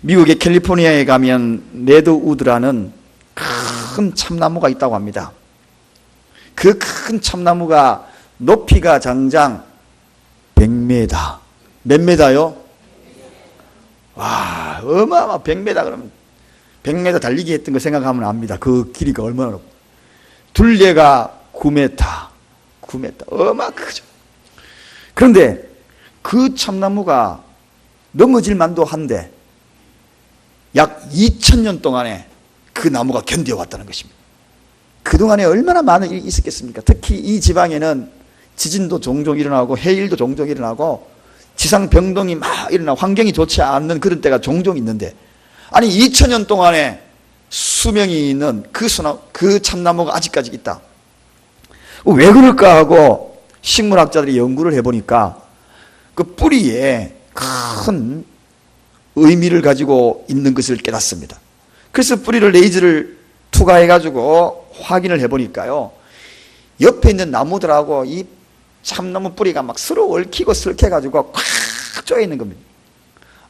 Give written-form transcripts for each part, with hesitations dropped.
미국의 캘리포니아에 가면 레드우드라는 큰 참나무가 있다고 합니다. 그 큰 참나무가 높이가 장장 100m. 몇 메다요? 와, 어마어마 100m 그러면 100m 달리기 했던 거 생각하면 압니다. 그 길이가 얼마나 높고. 둘레가 9m. 9m. 어마 크죠. 그런데 그 참나무가 넘어질 만도 한데 약 2000년 동안에 그 나무가 견뎌왔다는 것입니다. 그동안에 얼마나 많은 일이 있었겠습니까? 특히 이 지방에는 지진도 종종 일어나고 해일도 종종 일어나고 지상병동이 막 일어나고 환경이 좋지 않는 그런 때가 종종 있는데, 아니 2000년 동안에 수명이 있는 그 참나무가 아직까지 있다. 왜 그럴까 하고 식물학자들이 연구를 해보니까 그 뿌리에 큰 의미를 가지고 있는 것을 깨닫습니다. 그래서 뿌리를 레이저를 투과해가지고 확인을 해보니까요, 옆에 있는 나무들하고 이 참나무 뿌리가 막 서로 얽히고 설켜가지고 꽉 쪼여있는 겁니다.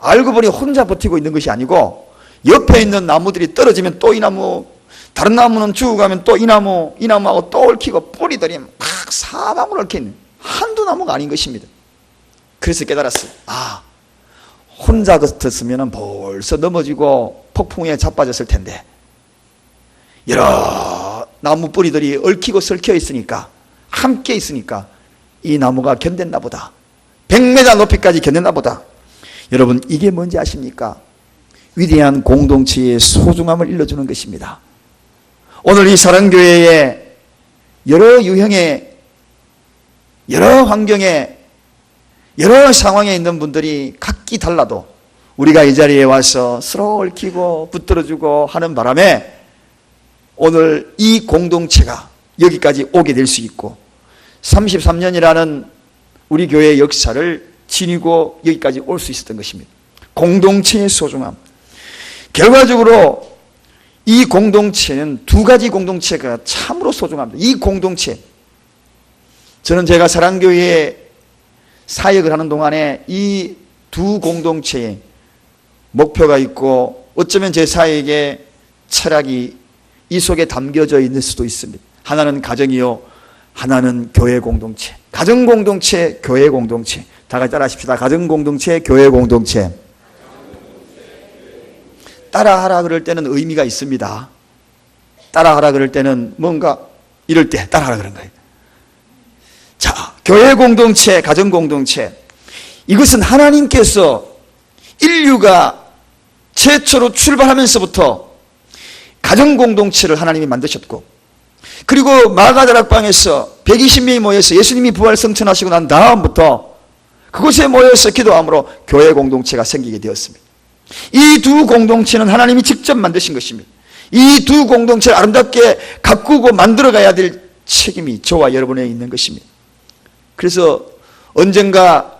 알고 보니 혼자 버티고 있는 것이 아니고 옆에 있는 나무들이 떨어지면 또 이 나무, 다른 나무는 죽어가면 또 이 나무하고 또 얽히고 뿌리들이 막 사방으로 얽혀있는 한두 나무가 아닌 것입니다. 그래서 깨달았어요. 아, 혼자 같았으면 벌써 넘어지고 폭풍에 자빠졌을 텐데 여러 나무 뿌리들이 얽히고 설켜 있으니까, 함께 있으니까 이 나무가 견뎠나 보다. 100m 높이까지 견뎠나 보다. 여러분, 이게 뭔지 아십니까? 위대한 공동체의 소중함을 일러주는 것입니다. 오늘 이 사랑교회에 여러 유형의, 여러 환경에, 여러 상황에 있는 분들이 각기 달라도 우리가 이 자리에 와서 서로 얽히고 붙들어주고 하는 바람에 오늘 이 공동체가 여기까지 오게 될 수 있고 33년이라는 우리 교회의 역사를 지니고 여기까지 올 수 있었던 것입니다. 공동체의 소중함. 결과적으로 이 공동체는 두 가지 공동체가 참으로 소중합니다. 이 공동체, 저는 제가 사랑교회에 사역을 하는 동안에 이 두 공동체에 목표가 있고 어쩌면 제 사역의 철학이 이 속에 담겨져 있을 수도 있습니다. 하나는 가정이요, 하나는 교회 공동체. 가정 공동체, 교회 공동체. 다 같이 따라하십시다. 가정 공동체, 교회 공동체. 따라하라 그럴 때는 의미가 있습니다. 따라하라 그럴 때는 뭔가 이럴 때 따라하라 그런 거예요. 자, 교회 공동체, 가정 공동체. 이것은 하나님께서 인류가 최초로 출발하면서부터 가정 공동체를 하나님이 만드셨고, 그리고 마가다락방에서 120명이 모여서 예수님이 부활 성천하시고 난 다음부터 그곳에 모여서 기도함으로 교회 공동체가 생기게 되었습니다. 이 두 공동체는 하나님이 직접 만드신 것입니다. 이 두 공동체를 아름답게 가꾸고 만들어가야 될 책임이 저와 여러분에 있는 것입니다. 그래서 언젠가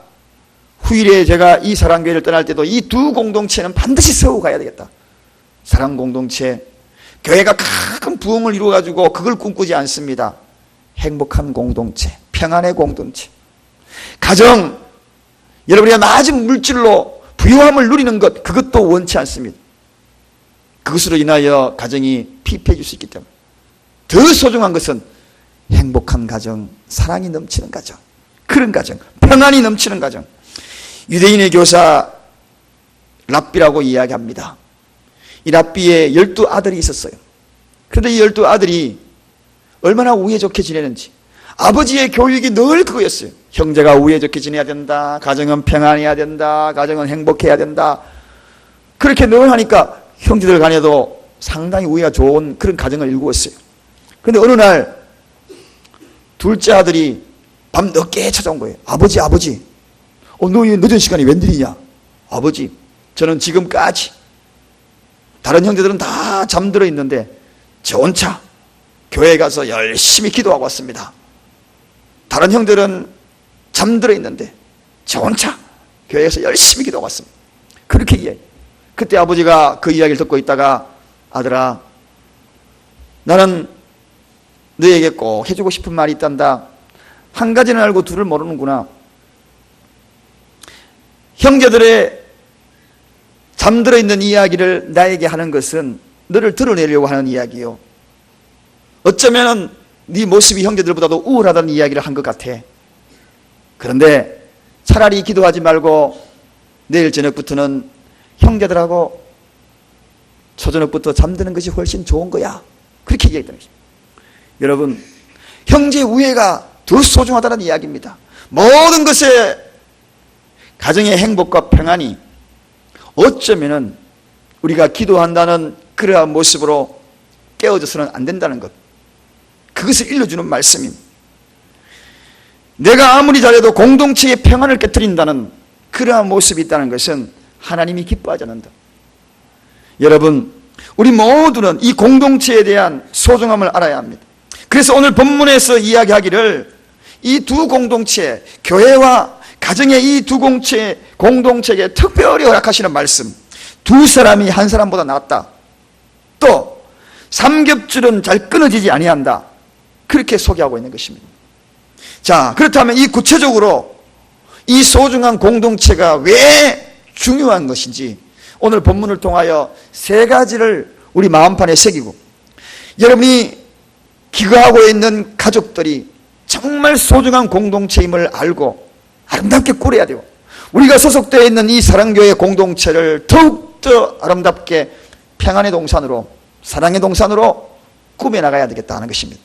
후일에 제가 이 사랑교회를 떠날 때도 이 두 공동체는 반드시 세우고 가야 되겠다. 사랑 공동체, 교회가 큰 부흥을 이루어가지고 그걸 꿈꾸지 않습니다. 행복한 공동체, 평안의 공동체. 가정, 여러분이 낮은 물질로 부유함을 누리는 것, 그것도 원치 않습니다. 그것으로 인하여 가정이 피폐해질 수 있기 때문에 더 소중한 것은 행복한 가정, 사랑이 넘치는 가정, 그런 가정, 평안이 넘치는 가정. 유대인의 교사 랍비라고 이야기합니다. 이 랍비의 12아들이 있었어요. 그런데 이 12아들이 얼마나 우애 좋게 지내는지, 아버지의 교육이 늘 그거였어요. 형제가 우애 좋게 지내야 된다, 가정은 평안해야 된다, 가정은 행복해야 된다. 그렇게 늘 하니까 형제들 간에도 상당히 우애가 좋은 그런 가정을 일구었어요. 그런데 어느 날 둘째 아들이 밤 늦게 찾아온 거예요. 아버지, 너 이 늦은 시간에 웬일이냐? 아버지, 저는 지금까지 다른 형제들은 다 잠들어 있는데 저 혼자 교회에 가서 열심히 기도하고 왔습니다. 다른 형들은 잠들어 있는데 저 혼자 교회에서 열심히 기도하고 왔습니다. 그렇게 이야기. 그때 아버지가 그 이야기를 듣고 있다가, 아들아, 나는 너에게 꼭 해주고 싶은 말이 있단다. 한 가지는 알고 둘을 모르는구나. 형제들의 잠들어 있는 이야기를 나에게 하는 것은 너를 드러내려고 하는 이야기요. 어쩌면 네 모습이 형제들보다도 우월하다는 이야기를 한 것 같아. 그런데 차라리 기도하지 말고 내일 저녁부터는 형제들하고 초저녁부터 잠드는 것이 훨씬 좋은 거야. 그렇게 얘기했다는 것입니다. 여러분, 형제 우애가 더 소중하다는 이야기입니다. 모든 것에 가정의 행복과 평안이 어쩌면은 우리가 기도한다는 그러한 모습으로 깨어져서는 안 된다는 것, 그것을 일러주는 말씀입니다. 내가 아무리 잘해도 공동체의 평안을 깨뜨린다는 그러한 모습이 있다는 것은 하나님이 기뻐하지 않는다. 여러분, 우리 모두는 이 공동체에 대한 소중함을 알아야 합니다. 그래서 오늘 본문에서 이야기하기를 이 두 공동체, 교회와 가정의 이 두 공동체에게 특별히 허락하시는 말씀, 두 사람이 한 사람보다 낫다, 또 삼겹줄은 잘 끊어지지 아니한다, 그렇게 소개하고 있는 것입니다. 자, 그렇다면 이 구체적으로 이 소중한 공동체가 왜 중요한 것인지 오늘 본문을 통하여 세 가지를 우리 마음판에 새기고, 여러분이 기거하고 있는 가족들이 정말 소중한 공동체임을 알고 아름답게 꾸려야 되고, 우리가 소속되어 있는 이 사랑교회 공동체를 더욱더 아름답게 평안의 동산으로, 사랑의 동산으로 꾸며나가야 되겠다 하는 것입니다.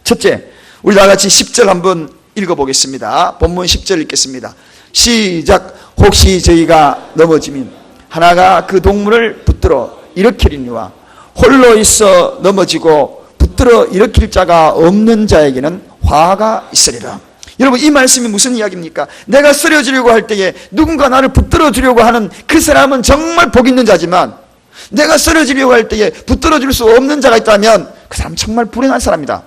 첫째, 우리 다 같이 10절 한번 읽어보겠습니다. 본문 10절 읽겠습니다. 시작. 혹시 저희가 넘어지면 하나가 그 동물을 붙들어 일으키리니와 홀로 있어 넘어지고 붙들어 일으킬 자가 없는 자에게는 화가 있으리라. 여러분, 이 말씀이 무슨 이야기입니까? 내가 쓰러지려고 할 때에 누군가 나를 붙들어 주려고 하는 그 사람은 정말 복 있는 자지만, 내가 쓰러지려고 할 때에 붙들어 줄 수 없는 자가 있다면 그 사람 정말 불행한 사람이다.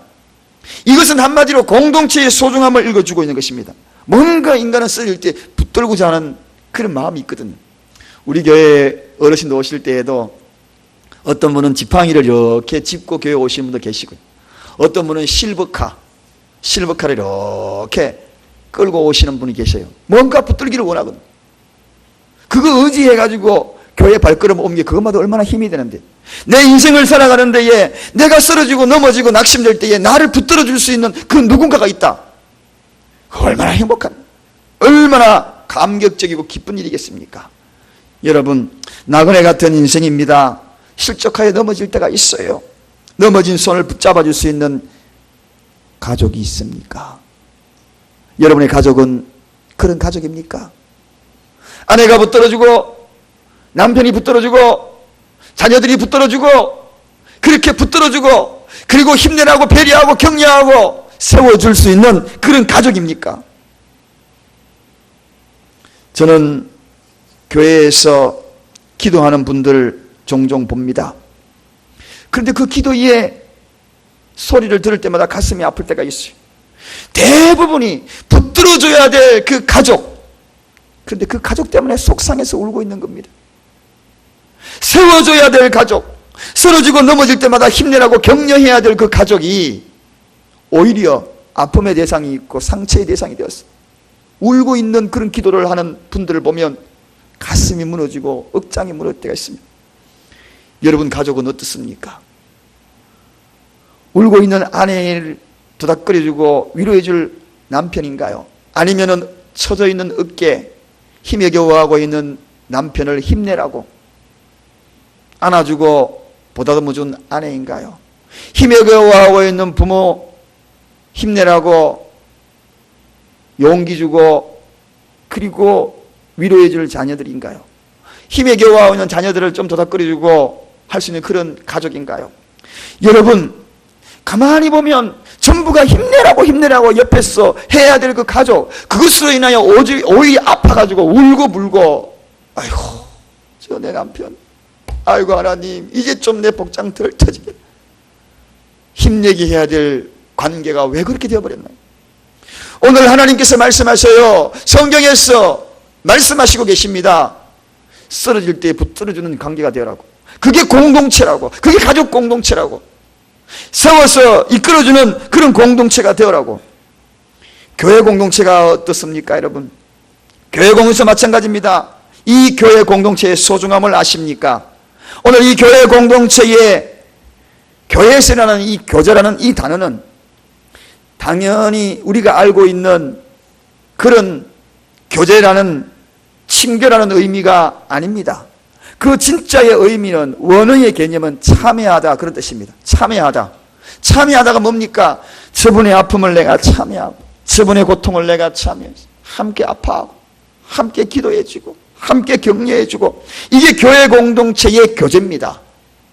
이것은 한마디로 공동체의 소중함을 읽어주고 있는 것입니다. 뭔가 인간은 쓰러질 때 붙들고자 하는 그런 마음이 있거든요. 우리 교회 어르신들 오실 때에도 어떤 분은 지팡이를 이렇게 짚고 교회 오시는 분도 계시고요, 어떤 분은 실버카를 이렇게 끌고 오시는 분이 계셔요. 뭔가 붙들기를 원하거든요. 그거 의지해가지고 교회 발걸음 옮기, 그것마다 얼마나 힘이 되는데, 내 인생을 살아가는 데에 내가 쓰러지고 넘어지고 낙심될 때에 나를 붙들어 줄 수 있는 그 누군가가 있다. 얼마나 행복한, 얼마나 감격적이고 기쁜 일이겠습니까? 여러분, 나그네 같은 인생입니다. 실족하여 넘어질 때가 있어요. 넘어진 손을 붙잡아 줄 수 있는 가족이 있습니까? 여러분의 가족은 그런 가족입니까? 아내가 붙들어주고, 남편이 붙들어주고, 자녀들이 붙들어주고, 그렇게 붙들어주고, 그리고 힘내라고 배려하고 격려하고 세워줄 수 있는 그런 가족입니까? 저는 교회에서 기도하는 분들 종종 봅니다. 그런데 그 기도의 소리를 들을 때마다 가슴이 아플 때가 있어요. 대부분이 붙들어줘야 될 그 가족, 그런데 그 가족 때문에 속상해서 울고 있는 겁니다. 세워줘야 될 가족, 쓰러지고 넘어질 때마다 힘내라고 격려해야 될 그 가족이 오히려 아픔의 대상이 있고 상처의 대상이 되었어요. 울고 있는 그런 기도를 하는 분들을 보면 가슴이 무너지고 억장이 무너질 때가 있습니다. 여러분 가족은 어떻습니까? 울고 있는 아내를 도닥거려주고 위로해줄 남편인가요? 아니면은 처져 있는 어깨에 힘에 겨워하고 있는 남편을 힘내라고 안아주고 보다듬어준 아내인가요? 힘에 겨워하고 있는 부모 힘내라고 용기 주고 그리고 위로해줄 자녀들인가요? 힘에 겨워하고 있는 자녀들을 좀 도닥거려주고 할 수 있는 그런 가족인가요? 여러분, 가만히 보면 전부가 힘내라고 옆에서 해야 될 그 가족, 그것으로 인하여 오히려 아파가지고 울고 불고, 아이고 저 내 남편, 아이고 하나님 이제 좀 내 복장 덜 터지게, 힘내게 해야 될 관계가 왜 그렇게 되어버렸나요? 오늘 하나님께서 말씀하셔요. 성경에서 말씀하시고 계십니다. 쓰러질 때 붙들어주는 관계가 되라고. 그게 공동체라고. 그게 가족 공동체라고. 세워서 이끌어주는 그런 공동체가 되어라고. 교회 공동체가 어떻습니까 여러분? 교회 공동체 마찬가지입니다. 이 교회 공동체의 소중함을 아십니까? 오늘 이 교회 공동체의 교회에서라는 이 교제라는 이 단어는 당연히 우리가 알고 있는 그런 교제라는 친교라는 의미가 아닙니다. 그 진짜의 의미는, 원어의 개념은 참여하다, 그런 뜻입니다. 참여하다. 참여하다가 뭡니까? 저분의 아픔을 내가 참여하고, 저분의 고통을 내가 참여해서 함께 아파하고, 함께 기도해주고, 함께 격려해주고, 이게 교회 공동체의 교제입니다.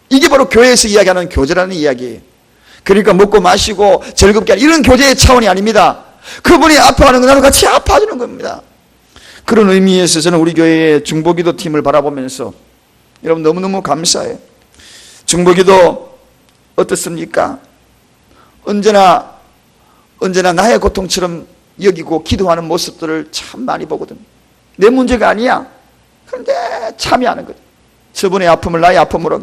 이게 바로 교회에서 이야기하는 교제라는 이야기예요. 그러니까 먹고 마시고 즐겁게 하는 이런 교제의 차원이 아닙니다. 그분이 아파하는 거 나도 같이 아파하는 겁니다. 그런 의미에서 저는 우리 교회의 중보기도 팀을 바라보면서 여러분 너무너무 감사해요. 중보기도 어떻습니까? 언제나 나의 고통처럼 여기고 기도하는 모습들을 참 많이 보거든요. 내 문제가 아니야. 그런데 참여하는 거죠. 저분의 아픔을 나의 아픔으로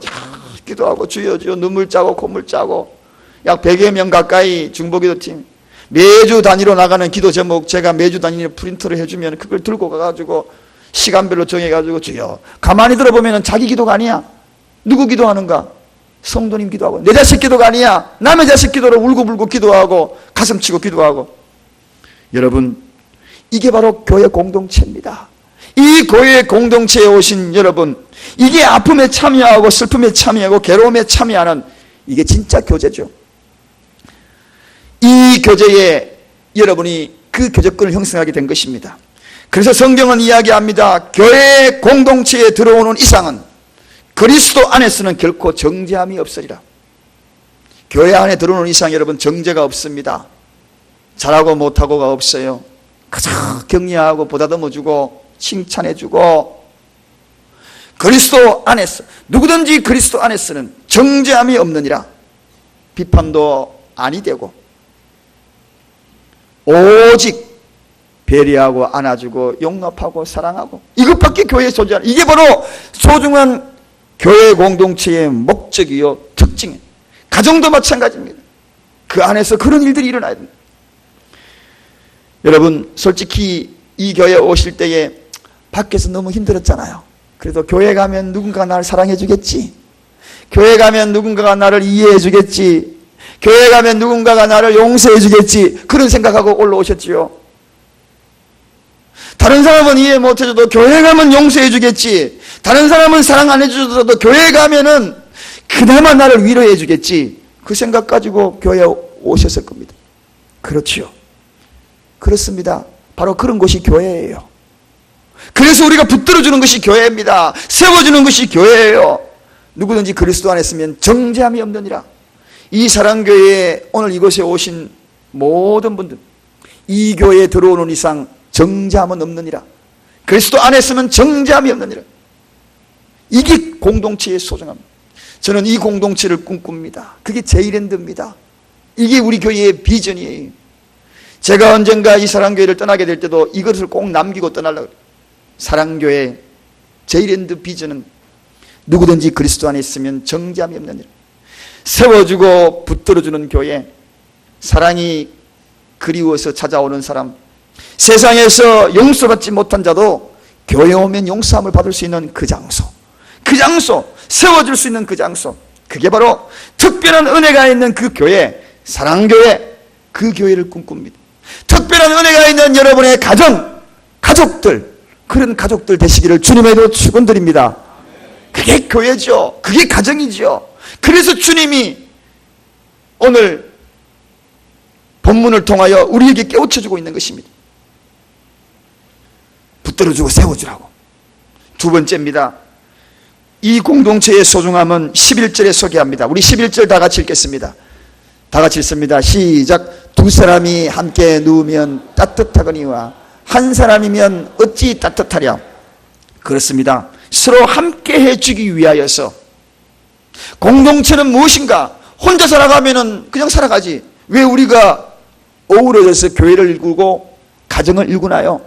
기도하고 주여 눈물 짜고 콧물 짜고 약 100여 명 가까이 중보기도팀 매주 단위로 나가는 기도 제목 제가 매주 단위로 프린트를 해주면 그걸 들고 가가지고 시간별로 정해가지고 주여, 가만히 들어보면 자기 기도가 아니야. 누구 기도하는가? 성도님 기도하고, 내 자식 기도가 아니야. 남의 자식 기도를 울고불고 기도하고 가슴치고 기도하고. 여러분, 이게 바로 교회 공동체입니다. 이 교회 공동체에 오신 여러분, 이게 아픔에 참여하고 슬픔에 참여하고 괴로움에 참여하는 이게 진짜 교제죠. 이 교제에 여러분이 그 교제권을 형성하게 된 것입니다. 그래서 성경은 이야기합니다. 교회 공동체에 들어오는 이상은 그리스도 안에서는 결코 정죄함이 없으리라. 교회 안에 들어오는 이상 여러분 정죄가 없습니다. 잘하고 못하고가 없어요. 그저 격려하고 보다듬어주고 칭찬해주고, 그리스도 안에서, 누구든지 그리스도 안에서는 정죄함이 없느니라. 비판도 아니 되고 오직 배려하고 안아주고 용납하고 사랑하고, 이것밖에 교회에 존재하는, 이게 바로 소중한 교회 공동체의 목적이요 특징이에요. 가정도 마찬가지입니다. 그 안에서 그런 일들이 일어나야 됩니다. 여러분 솔직히 이 교회에 오실 때에 밖에서 너무 힘들었잖아요. 그래도 교회 가면 누군가가 나를 사랑해 주겠지, 교회 가면 누군가가 나를 이해해 주겠지, 교회 가면 누군가가 나를 용서해 주겠지, 그런 생각하고 올라오셨지요. 다른 사람은 이해 못해줘도 교회 가면 용서해 주겠지, 다른 사람은 사랑 안 해주셔도 교회 가면은 그나마 나를 위로해 주겠지, 그 생각 가지고 교회에 오셨을 겁니다. 그렇지요. 그렇습니다. 바로 그런 곳이 교회예요. 그래서 우리가 붙들어주는 것이 교회입니다. 세워주는 것이 교회예요. 누구든지 그리스도 안에 있으면 정죄함이 없느니라. 이 사랑교회에 오늘 이곳에 오신 모든 분들, 이 교회에 들어오는 이상 정죄함은 없느니라. 그리스도 안에 있으면 정죄함이 없느니라. 이게 공동체의 소중함입니다. 저는 이 공동체를 꿈꿉니다. 그게 제이랜드입니다. 이게 우리 교회의 비전이에요. 제가 언젠가 이 사랑교회를 떠나게 될 때도 이것을 꼭 남기고 떠나려고 해요. 사랑교회 제이랜드 비전은 누구든지 그리스도 안에 있으면 정죄함이 없느니라. 세워주고 붙들어주는 교회, 사랑이 그리워서 찾아오는 사람, 세상에서 용서받지 못한 자도 교회 오면 용서함을 받을 수 있는 그 장소, 세워줄 수 있는 그 장소, 그게 바로 특별한 은혜가 있는 그 교회, 사랑교회, 그 교회를 꿈꿉니다. 특별한 은혜가 있는 여러분의 가족들, 그런 가족들 되시기를 주님에도 축원드립니다. 그게 교회죠. 그게 가정이죠. 그래서 주님이 오늘 본문을 통하여 우리에게 깨우쳐주고 있는 것입니다. 붙들어주고 세워주라고. 두 번째입니다. 이 공동체의 소중함은 11절에 소개합니다. 우리 11절 다 같이 읽겠습니다. 다 같이 읽습니다. 시작. 두 사람이 함께 누우면 따뜻하거니와 한 사람이면 어찌 따뜻하랴. 그렇습니다. 서로 함께 해주기 위하여서. 공동체는 무엇인가? 혼자 살아가면 그냥 살아가지. 왜 우리가 어우러져서 교회를 일구고 가정을 일구나요?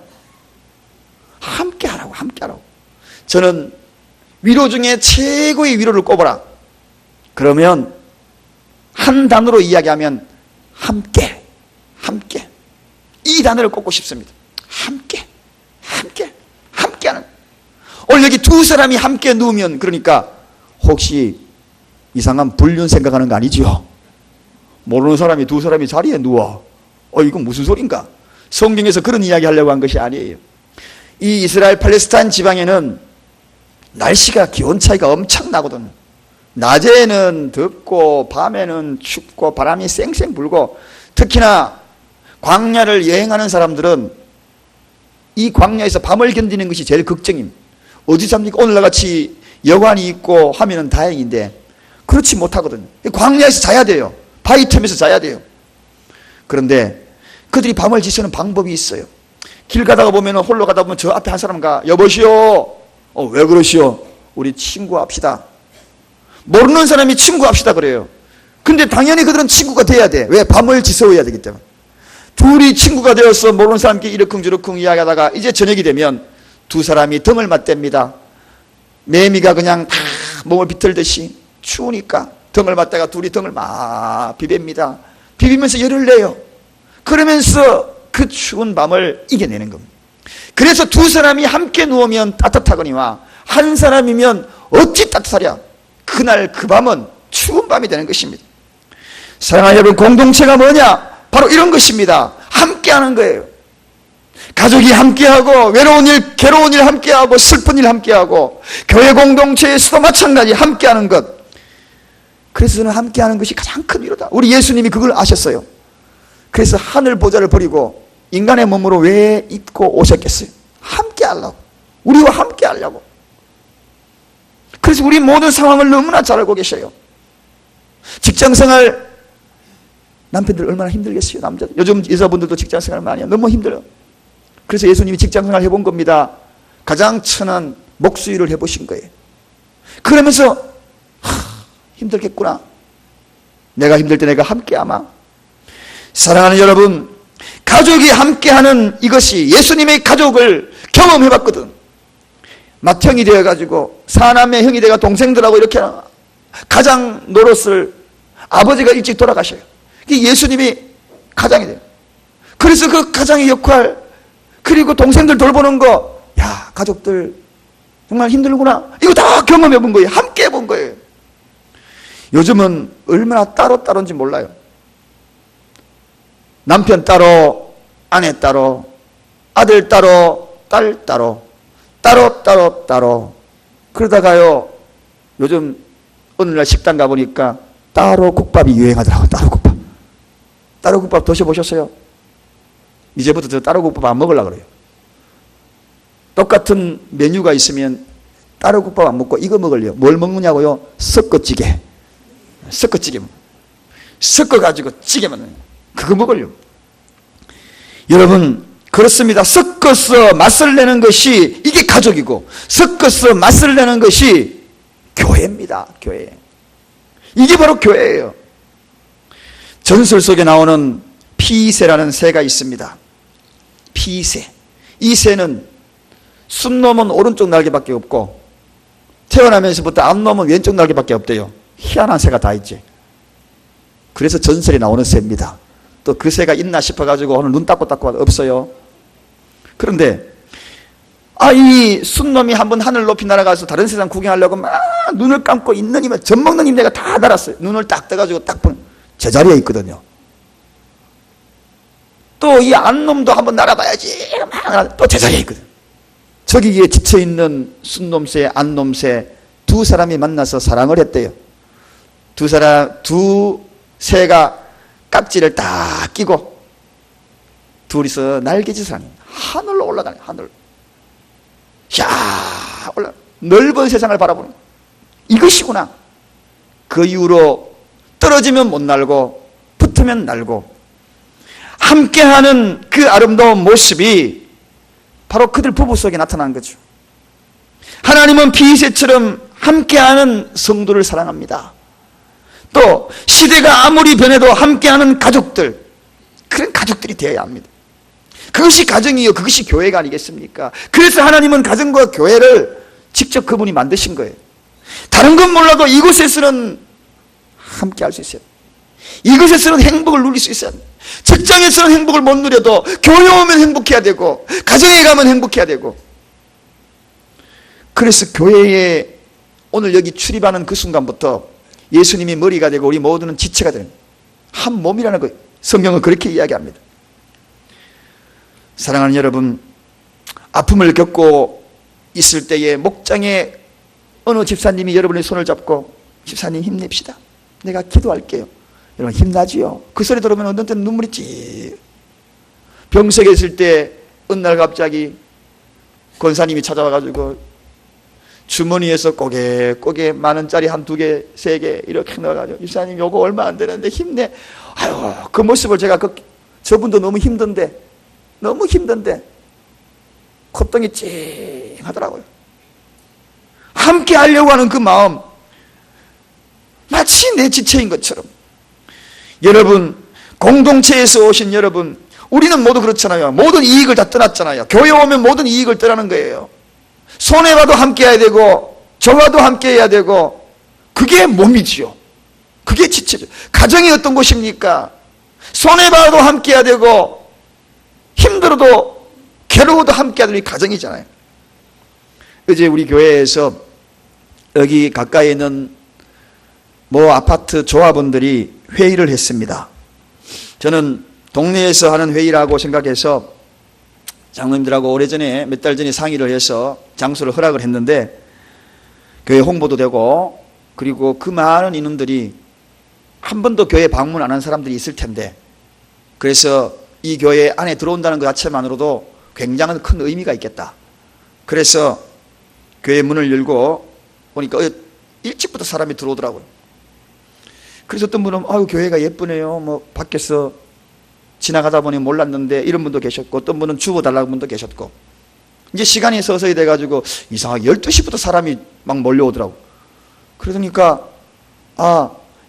함께 하라고. 저는 위로 중에 최고의 위로를 꼽아라. 그러면 한 단어로 이야기하면 함께. 이 단어를 꼽고 싶습니다. 함께하는. 오늘 여기 두 사람이 함께 누우면, 그러니까 혹시 이상한 불륜 생각하는 거 아니죠? 모르는 사람이 두 사람이 자리에 누워. 이건 무슨 소린가? 성경에서 그런 이야기 하려고 한 것이 아니에요. 이 이스라엘 팔레스타인 지방에는 날씨가 기온 차이가 엄청나거든. 낮에는 덥고 밤에는 춥고 바람이 쌩쌩 불고, 특히나 광야를 여행하는 사람들은 이 광야에서 밤을 견디는 것이 제일 걱정입니다. 어디 잡니까? 오늘날같이 여관이 있고 하면은 다행인데 그렇지 못하거든요. 광야에서 자야 돼요. 바위 틈에서 자야 돼요. 그런데 그들이 밤을 지새는 방법이 있어요. 길 가다가 보면, 홀로 가다 보면 저 앞에 한 사람과 여보시오. 왜 그러시오? 우리 친구합시다. 모르는 사람이 친구합시다 그래요. 근데 당연히 그들은 친구가 돼야 돼. 왜? 밤을 지새워야 되기 때문에. 둘이 친구가 되어서 모르는 사람끼리 이러쿵저러쿵 이야기하다가 이제 저녁이 되면 두 사람이 등을 맞댑니다. 매미가 그냥 다 몸을 비틀듯이 추우니까 등을 맞다가 둘이 등을 막 비빕니다. 비비면서 열을 내요. 그러면서 그 추운 밤을 이겨내는 겁니다. 그래서 두 사람이 함께 누우면 따뜻하거니와 한 사람이면 어찌 따뜻하랴. 그날 그 밤은 추운 밤이 되는 것입니다. 사랑하는 여러분, 공동체가 뭐냐? 바로 이런 것입니다. 함께하는 거예요. 가족이 함께하고, 외로운 일, 괴로운 일 함께하고, 슬픈 일 함께하고, 교회 공동체에서도 마찬가지 함께하는 것. 그래서 저는 함께하는 것이 가장 큰 위로다. 우리 예수님이 그걸 아셨어요. 그래서 하늘 보좌를 버리고 인간의 몸으로 왜 입고 오셨겠어요? 함께하려고. 우리와 함께하려고. 그래서 우리 모든 상황을 너무나 잘 알고 계셔요. 직장생활, 남편들 얼마나 힘들겠어요, 남자들. 요즘 여자분들도 직장생활 많이 해요. 너무 힘들어요. 그래서 예수님이 직장생활 해본 겁니다. 가장 천한 목수일을 해보신 거예요. 그러면서 힘들겠구나. 내가 힘들 때 내가 함께하마. 사랑하는 여러분, 가족이 함께하는 이것이, 예수님의 가족을 경험해봤거든. 맏형이 되어가지고 사남매 형이 돼가 동생들하고 이렇게 가장 노릇을, 아버지가 일찍 돌아가셔요. 예수님이 가장이 돼요. 그래서 그 가장의 역할, 그리고 동생들 돌보는 거, 야, 가족들 정말 힘들구나. 이거 다 경험해 본 거예요. 함께 해본 거예요. 요즘은 얼마나 따로따로인지 몰라요. 남편 따로, 아내 따로, 아들 따로, 딸 따로, 따로. 그러다가요, 요즘 어느 날 식당 가보니까 따로 국밥이 유행하더라고요. 따로 국밥. 따로 국밥 드셔보셨어요? 이제부터 저 따로 국밥 안 먹으려고 그래요. 똑같은 메뉴가 있으면 따로 국밥 안 먹고 이거 먹으려고. 뭘 먹느냐고요? 섞어찌개. 섞어찌개. 섞어가지고 찌개 만드는 거예요. 그거 먹으려고. 여러분, 그렇습니다. 섞어서 맛을 내는 것이 이게 가족이고, 섞어서 맛을 내는 것이 교회입니다. 교회. 이게 바로 교회예요. 전설 속에 나오는 피새라는 새가 있습니다. 피새. 이 새는 숨 놓으면 오른쪽 날개밖에 없고 태어나면서부터 안 놓으면 왼쪽 날개밖에 없대요. 희한한 새가 다 있지. 그래서 전설이 나오는 새입니다. 또 그 새가 있나 싶어가지고 오늘 눈 닦고 없어요. 그런데 이 순놈이 한번 하늘 높이 날아가서 다른 세상 구경하려고 막 눈을 감고 있는 힘에 젖먹는 힘 내가 다 달았어요. 눈을 딱 떠가지고 딱 보면 제자리에 있거든요. 또 이 안놈도 한번 날아봐야지 또 제자리에 있거든. 저기에 지쳐있는 순놈새, 안놈새 두 사람이 만나서 사랑을 했대요. 두 새가 깍지를 딱 끼고 둘이서 날개짓을 하는, 하늘로 올라가는, 하늘. 야, 넓은 세상을 바라보는 이것이구나. 그 이후로 떨어지면 못 날고 붙으면 날고 함께하는 그 아름다운 모습이 바로 그들 부부 속에 나타난 거죠. 하나님은 피새처럼 함께하는 성도를 사랑합니다. 또 시대가 아무리 변해도 함께하는 가족들, 그런 가족들이 되어야 합니다. 그것이 가정이요, 그것이 교회가 아니겠습니까? 그래서 하나님은 가정과 교회를 직접 그분이 만드신 거예요. 다른 건 몰라도 이곳에서는 함께 할 수 있어요. 이곳에서는 행복을 누릴 수 있어요. 직장에서는 행복을 못 누려도 교회 오면 행복해야 되고 가정에 가면 행복해야 되고, 그래서 교회에 오늘 여기 출입하는 그 순간부터 예수님이 머리가 되고 우리 모두는 지체가 되는 한 몸이라는 거예요. 성경은 그렇게 이야기합니다. 사랑하는 여러분, 아픔을 겪고 있을 때에 목장에 어느 집사님이 여러분의 손을 잡고 집사님 힘냅시다, 내가 기도할게요. 여러분 힘나지요? 그 소리 들으면 어떤 때는 눈물이 찌. 병석에 있을 때 어느 날 갑자기 권사님이 찾아와가지고 주머니에서 꼬개 만원짜리 한 2개, 3개 이렇게 넣어가지고 집사님 요거 얼마 안 되는데 힘내. 아유, 그 모습을 제가 저분도 너무 힘든데 콧등이 찡 하더라고요. 함께 하려고 하는 그 마음, 마치 내 지체인 것처럼. 여러분, 공동체에서 오신 여러분, 우리는 모두 그렇잖아요. 모든 이익을 다 떠났잖아요. 교회 오면 모든 이익을 떠나는 거예요. 손해봐도 함께 해야 되고 좋아도 함께 해야 되고, 그게 몸이지요. 그게 지체죠. 가정이 어떤 곳입니까? 손해봐도 함께 해야 되고 힘들어도 괴로워도 함께 하는 게 가정이잖아요. 어제 우리 교회에서 여기 가까이 있는 아파트 조합원들이 회의를 했습니다. 저는 동네에서 하는 회의라고 생각해서 장로님들하고 오래전에 몇 달 전에 상의를 해서 장소를 허락을 했는데, 교회 홍보도 되고, 그리고 그 많은 인원들이 한 번도 교회 방문 안 한 사람들이 있을 텐데, 그래서 이 교회 안에 들어온다는 것 자체만으로도 굉장한 큰 의미가 있겠다. 그래서 교회 문을 열고 보니까 일찍부터 사람이 들어오더라고요. 그래서 어떤 분은 아유 교회가 예쁘네요, 밖에서 지나가다 보니 몰랐는데, 이런 분도 계셨고, 어떤 분은 주워달라는 분도 계셨고, 이제 시간이 서서히 돼가지고 이상하게 12시부터 사람이 막 몰려오더라고. 그러니까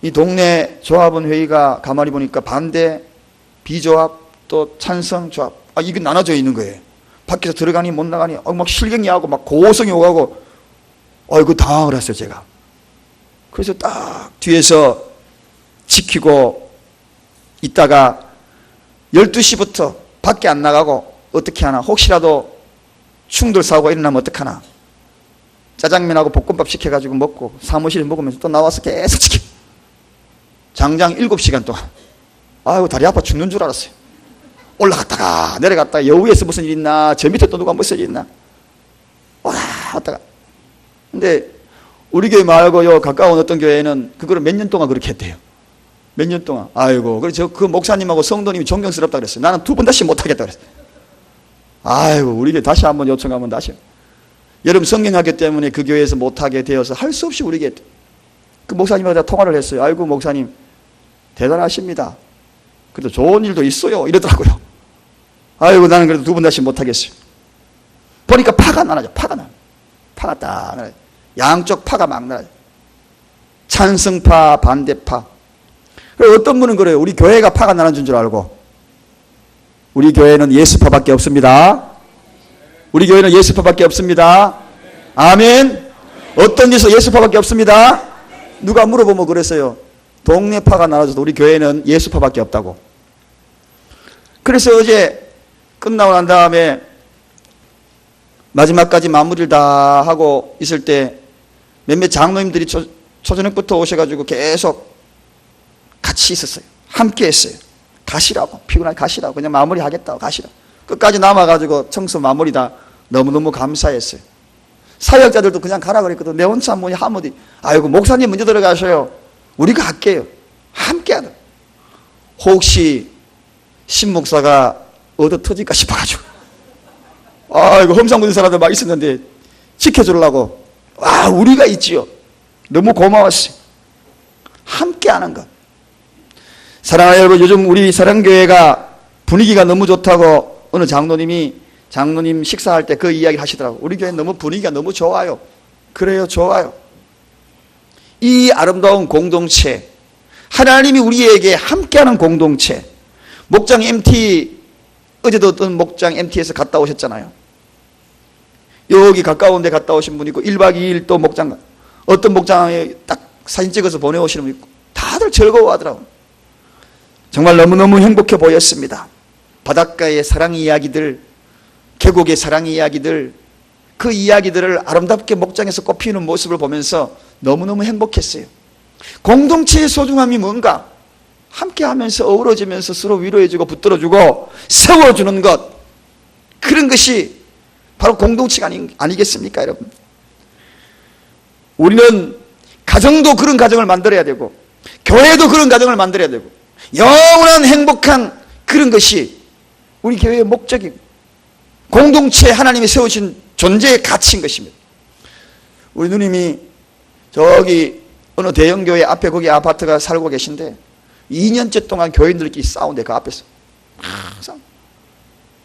이 동네 조합원 회의가 가만히 보니까 반대, 비조합, 또 찬성 조합, 이게 나눠져 있는 거예요. 밖에서 들어가니 못 나가니 막 실경이 하고 막 고성이 오가고, 그 당황을 했어요 제가. 그래서 딱 뒤에서 지키고 있다가 12시부터 밖에 안 나가고 어떻게 하나, 혹시라도 충돌 사고가 일어나면 어떡하나, 짜장면하고 볶음밥 시켜가지고 먹고 사무실에 먹으면서 또 나와서 계속 지켜. 장장 7시간 동안. 아이고 다리 아파 죽는 줄 알았어요. 올라갔다가 내려갔다가 여우에서 무슨 일 있나, 저 밑에 또 누가 무슨 일 있나, 왔다가. 근데 우리 교회 말고요 가까운 어떤 교회는 그거를 몇 년 동안 그렇게 했대요. 몇 년 동안. 아이고, 그래서 그 목사님하고 성도님이 존경스럽다 그랬어요. 나는 2번 다시 못하겠다 그랬어요. 아이고, 우리 교회 다시 한번 요청하면 다시. 여러분 성경학교 때문에 그 교회에서 못하게 되어서 할 수 없이 우리 교회 그 목사님하고 제가 통화를 했어요. 아이고 목사님 대단하십니다. 그래도 좋은 일도 있어요 이러더라고요. 아이고 나는 그래도 2번 다시 못하겠어요. 보니까 파가 나죠. 파가 딱 나요. 양쪽 파가 막 나요. 찬성파, 반대파. 그리고 어떤 분은 그래요. 우리 교회가 파가 나는 줄 알고. 우리 교회는 예수파밖에 없습니다. 우리 교회는 예수파밖에 없습니다. 아멘. 어떤 데서 예수파밖에 없습니다. 누가 물어보면 그랬어요. 동네파가 나눠져도 우리 교회는 예수파밖에 없다고. 그래서 어제 끝나고 난 다음에 마지막까지 마무리를 다 하고 있을 때 몇몇 장로님들이 초저녁부터 오셔가지고 계속 같이 있었어요. 함께 했어요. 가시라고, 피곤하게 가시라고, 그냥 마무리 하겠다고 가시라고. 끝까지 남아가지고 청소 마무리 다 너무너무 감사했어요. 사역자들도 그냥 가라 그랬거든. 내 혼자 뭐냐 하면 아이고 목사님 먼저 들어가셔요. 우리가 할게요. 함께 하다. 혹시 신목사가 얻어 터질까 싶어가지고 아이고 험상 묻은 사람들 막 있었는데 지켜주려고 우리가 있지요. 너무 고마웠어요. 함께 하는 것. 사랑하는 여러분, 요즘 우리 사랑교회가 분위기가 너무 좋다고 어느 장로님 식사할 때 그 이야기를 하시더라고요. 우리 교회 너무 분위기가 너무 좋아요. 그래요, 좋아요. 이 아름다운 공동체, 하나님이 우리에게 함께하는 공동체. 목장 MT, 어제도 어떤 목장 MT에서 갔다 오셨잖아요. 여기 가까운 데 갔다 오신 분 있고 1박 2일 또 목장, 어떤 목장에 딱 사진 찍어서 보내오시는 분 있고 다들 즐거워하더라고요. 정말 너무너무 행복해 보였습니다. 바닷가의 사랑 이야기들, 계곡의 사랑 이야기들, 그 이야기들을 아름답게 목장에서 꽃피우는 모습을 보면서 너무너무 행복했어요. 공동체의 소중함이 뭔가? 함께 하면서 어우러지면서 서로 위로해주고 붙들어주고 세워주는 것, 그런 것이 바로 공동체가 아니겠습니까, 여러분? 우리는 가정도 그런 가정을 만들어야 되고, 교회도 그런 가정을 만들어야 되고, 영원한 행복한 그런 것이 우리 교회의 목적이고, 공동체에 하나님이 세우신 존재의 가치인 것입니다. 우리 누님이 저기 어느 대형교회 앞에 거기 아파트가 살고 계신데 2년째 동안 교인들끼리 싸운대. 그 앞에서 항상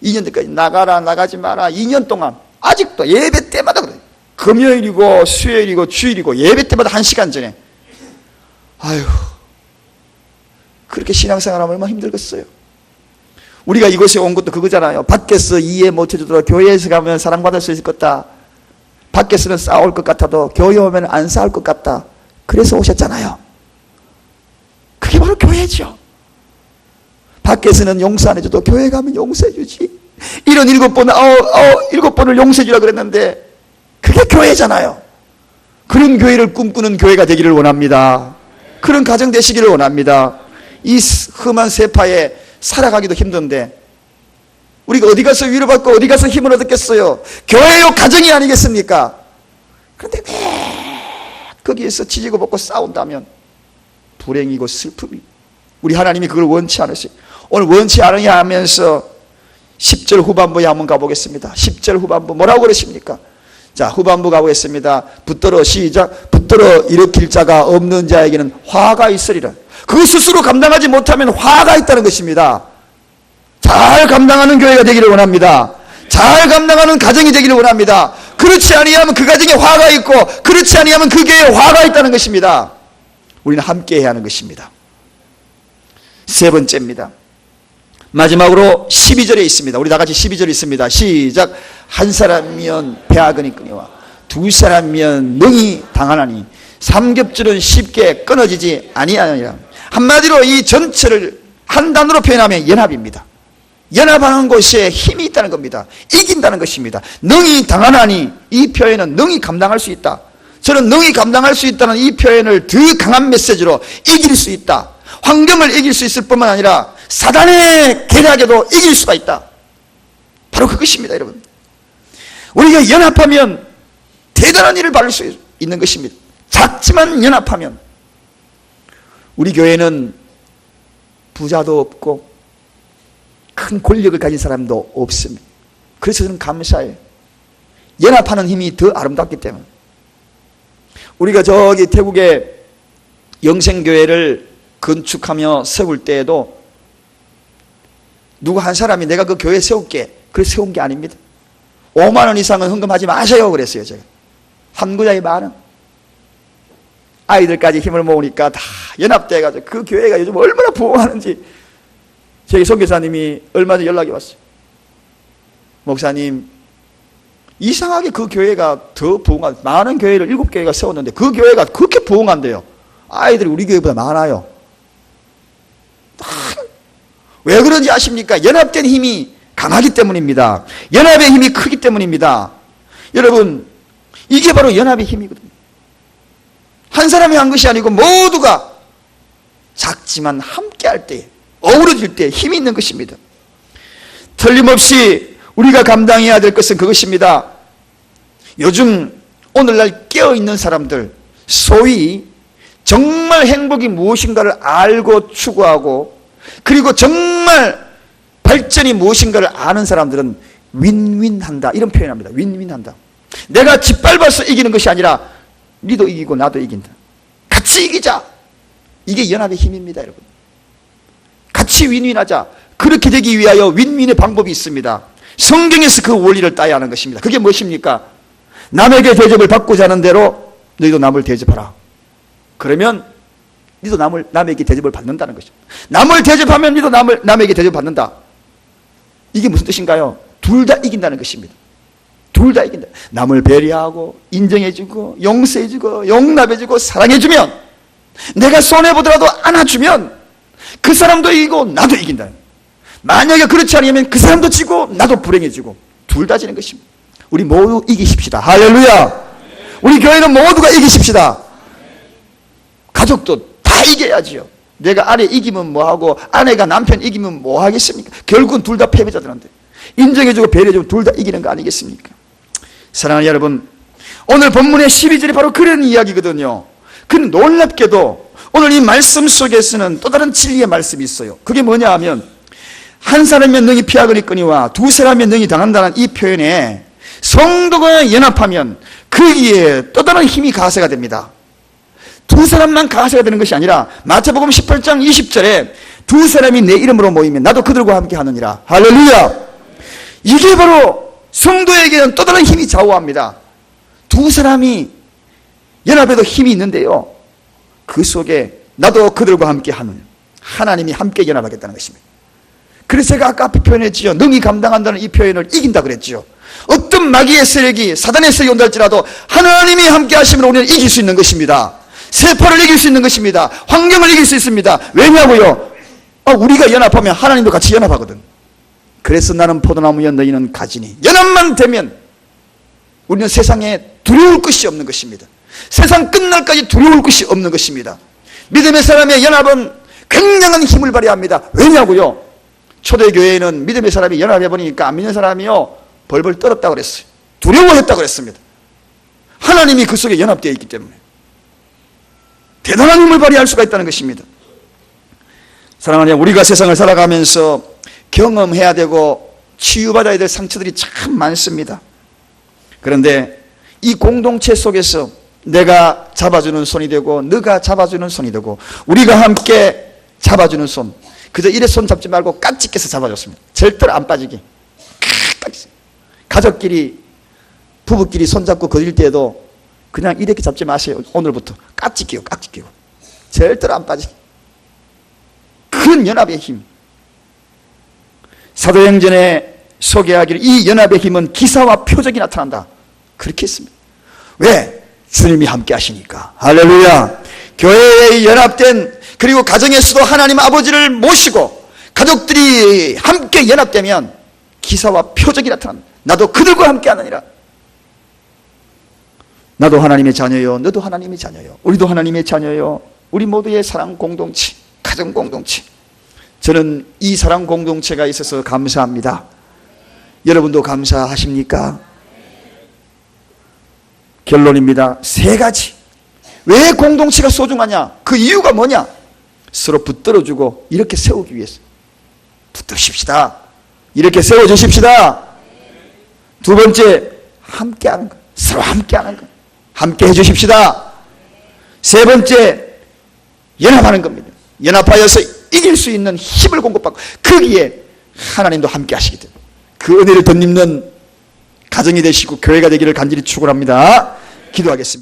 2년째까지 나가라 나가지 마라. 2년 동안 아직도 예배 때마다 그래요. 금요일이고 수요일이고 주일이고 예배 때마다 1시간 전에. 아유, 그렇게 신앙생활하면 얼마나 힘들겠어요. 우리가 이곳에 온 것도 그거잖아요. 밖에서 이해 못해주더라도 교회에서 가면 사랑받을 수 있을 것 같다. 밖에서는 싸울 것 같아도 교회 오면 안 싸울 것 같다. 그래서 오셨잖아요. 그게 바로 교회죠. 밖에서는 용서 안 해줘도 교회 가면 용서해 주지. 이런 7번을 용서해 주라 그랬는데 그게 교회잖아요. 그런 교회를 꿈꾸는 교회가 되기를 원합니다. 그런 가정 되시기를 원합니다. 이 험한 세파에 살아가기도 힘든데 우리가 어디 가서 위로받고 어디 가서 힘을 얻겠어요? 교회요, 가정이 아니겠습니까? 그런데 매 거기에서 지지고 볶고 싸운다면 불행이고 슬픔이, 우리 하나님이 그걸 원치 않으세요. 오늘 원치 않으냐 하면서 10절 후반부에 한번 가보겠습니다. 10절 후반부 뭐라고 그러십니까? 자, 후반부 가보겠습니다. 붙들어, 시작. 붙들어 일으킬 자가 없는 자에게는 화가 있으리라. 그 스스로 감당하지 못하면 화가 있다는 것입니다. 잘 감당하는 교회가 되기를 원합니다. 잘 감당하는 가정이 되기를 원합니다. 그렇지 아니하면 그 가정에 화가 있고, 그렇지 아니하면 그 교회에 화가 있다는 것입니다. 우리는 함께 해야 하는 것입니다. 세 번째입니다. 마지막으로 12절에 있습니다. 우리 다 같이 12절 있습니다. 시작. 한 사람이면 배아근이 끊이와 두 사람이면 능히 당하나니 삼겹줄은 쉽게 끊어지지 아니하니라. 한마디로 이 전체를 한 단어로 표현하면 연합입니다. 연합하는 곳에 힘이 있다는 겁니다. 이긴다는 것입니다. 능히 당하나니, 이 표현은 능히 감당할 수 있다. 저는 능히 감당할 수 있다는 이 표현을 더 강한 메시지로 이길 수 있다. 환경을 이길 수 있을 뿐만 아니라 사단의 계략에도 이길 수가 있다. 바로 그것입니다, 여러분. 우리가 연합하면 대단한 일을 받을 수 있는 것입니다. 작지만 연합하면. 우리 교회는 부자도 없고 큰 권력을 가진 사람도 없습니다. 그래서 저는 감사해요. 연합하는 힘이 더 아름답기 때문에. 우리가 저기 태국의 영생교회를 건축하며 세울 때에도 누구 한 사람이 내가 그 교회 세울게, 그래서 세운 게 아닙니다. 5만 원 이상은 헌금하지 마세요 그랬어요. 제가 한구자의 많은 아이들까지 힘을 모으니까 다 연합돼가지고 그 교회가 요즘 얼마나 부흥하는지 저희 선교사님이 얼마 전에 연락이 왔어요. 목사님, 이상하게 그 교회가 더 부흥한, 많은 교회를 7교회가 세웠는데 그 교회가 그렇게 부흥한대요. 아이들이 우리 교회보다 많아요. 왜 그런지 아십니까? 연합된 힘이 강하기 때문입니다. 연합의 힘이 크기 때문입니다. 여러분, 이게 바로 연합의 힘이거든요. 한 사람이 한 것이 아니고 모두가 작지만 함께 할 때, 어우러질 때 힘이 있는 것입니다. 틀림없이 우리가 감당해야 될 것은 그것입니다. 요즘 오늘날 깨어있는 사람들, 소위 정말 행복이 무엇인가를 알고 추구하고, 그리고 정말 발전이 무엇인가를 아는 사람들은 윈윈한다, 이런 표현합니다. 윈윈한다. 내가 짓밟아서 이기는 것이 아니라 니도 이기고 나도 이긴다. 같이 이기자. 이게 연합의 힘입니다, 여러분. 같이 윈윈하자. 그렇게 되기 위하여 윈윈의 방법이 있습니다. 성경에서 그 원리를 따야 하는 것입니다. 그게 무엇입니까? 남에게 대접을 받고자 하는 대로 너희도 남을 대접하라. 그러면 너도 남에게 대접을 받는다는 것이죠. 남을 대접하면 너도 남에게 대접을 받는다. 이게 무슨 뜻인가요? 둘 다 이긴다는 것입니다. 둘 다 이긴다. 남을 배려하고 인정해주고 용서해주고 용납해주고 사랑해주면, 내가 손해보더라도 안아주면 그 사람도 이기고 나도 이긴다. 만약에 그렇지 않으면 그 사람도 지고 나도 불행해지고 둘 다 지는 것입니다. 우리 모두 이기십시다. 할렐루야. 우리 교회는 모두가 이기십시다. 가족도 다 이겨야지요. 내가 아내 이기면 뭐하고 아내가 남편 이기면 뭐 하겠습니까? 결국은 둘 다 패배자들한테 인정해주고 배려해주고 둘 다 이기는 거 아니겠습니까? 사랑하는 여러분, 오늘 본문의 12절이 바로 그런 이야기거든요. 그 놀랍게도 오늘 이 말씀 속에서는 또 다른 진리의 말씀이 있어요. 그게 뭐냐 하면 한 사람의 능히 피하거니거니와 두 사람의 능히 당한다는 이 표현에 성도가 연합하면 거기에 또 다른 힘이 가세가 됩니다. 두 사람만 가세가 되는 것이 아니라 마태복음 18장 20절에 두 사람이 내 이름으로 모이면 나도 그들과 함께 하느니라. 할렐루야. 이게 바로 성도에게는 또 다른 힘이 좌우합니다. 두 사람이 연합해도 힘이 있는데요, 그 속에 나도 그들과 함께 하는 하나님이 함께 연합하겠다는 것입니다. 그래서 제가 아까 앞에 표현했지요. 능히 감당한다는 이 표현을 이긴다 그랬지요. 어떤 마귀의 세력이 사단의 세력이 온다 할지라도 하나님이 함께 하시면 우리는 이길 수 있는 것입니다. 세파를 이길 수 있는 것입니다. 환경을 이길 수 있습니다. 왜냐고요? 우리가 연합하면 하나님도 같이 연합하거든. 그래서 나는 포도나무여 너희는 가지니 연합만 되면 우리는 세상에 두려울 것이 없는 것입니다. 세상 끝날까지 두려울 것이 없는 것입니다. 믿음의 사람의 연합은 굉장한 힘을 발휘합니다. 왜냐고요? 초대교회에는 믿음의 사람이 연합해버리니까 안 믿는 사람이요 벌벌 떨었다고 그랬어요. 두려워했다고 그랬습니다. 하나님이 그 속에 연합되어 있기 때문에 대단한 힘을 발휘할 수가 있다는 것입니다. 사랑하는 여러분, 우리가 세상을 살아가면서 경험해야 되고 치유받아야 될 상처들이 참 많습니다. 그런데 이 공동체 속에서 내가 잡아주는 손이 되고 너가 잡아주는 손이 되고 우리가 함께 잡아주는 손, 그저 이래 손 잡지 말고 까짓께서 잡아줬습니다. 절대로 안 빠지게. 가족끼리 부부끼리 손잡고 거릴 때에도 그냥 이렇게 잡지 마세요. 오늘부터 깍지 끼고 깍지 끼고 절대로 안 빠지게. 큰 연합의 힘. 사도행전에 소개하기를 이 연합의 힘은 기사와 표적이 나타난다 그렇게 했습니다. 왜? 주님이 함께 하시니까. 할렐루야. 교회에 연합된, 그리고 가정에서도 하나님 아버지를 모시고 가족들이 함께 연합되면 기사와 표적이 나타난다. 나도 그들과 함께 하느니라. 나도 하나님의 자녀요, 너도 하나님의 자녀요, 우리도 하나님의 자녀요. 우리 모두의 사랑 공동체, 가정 공동체. 저는 이 사랑 공동체가 있어서 감사합니다. 여러분도 감사하십니까? 결론입니다. 세 가지. 왜 공동체가 소중하냐? 그 이유가 뭐냐? 서로 붙들어주고 이렇게 세우기 위해서. 붙드십시다. 이렇게 세워주십시다. 두 번째, 함께하는 것. 서로 함께하는 것. 함께 해주십시다. 세 번째, 연합하는 겁니다. 연합하여서 이길 수 있는 힘을 공급받고 거기에 하나님도 함께 하시기 때문에 그 은혜를 덧입는 가정이 되시고 교회가 되기를 간절히 축원합니다. 기도하겠습니다.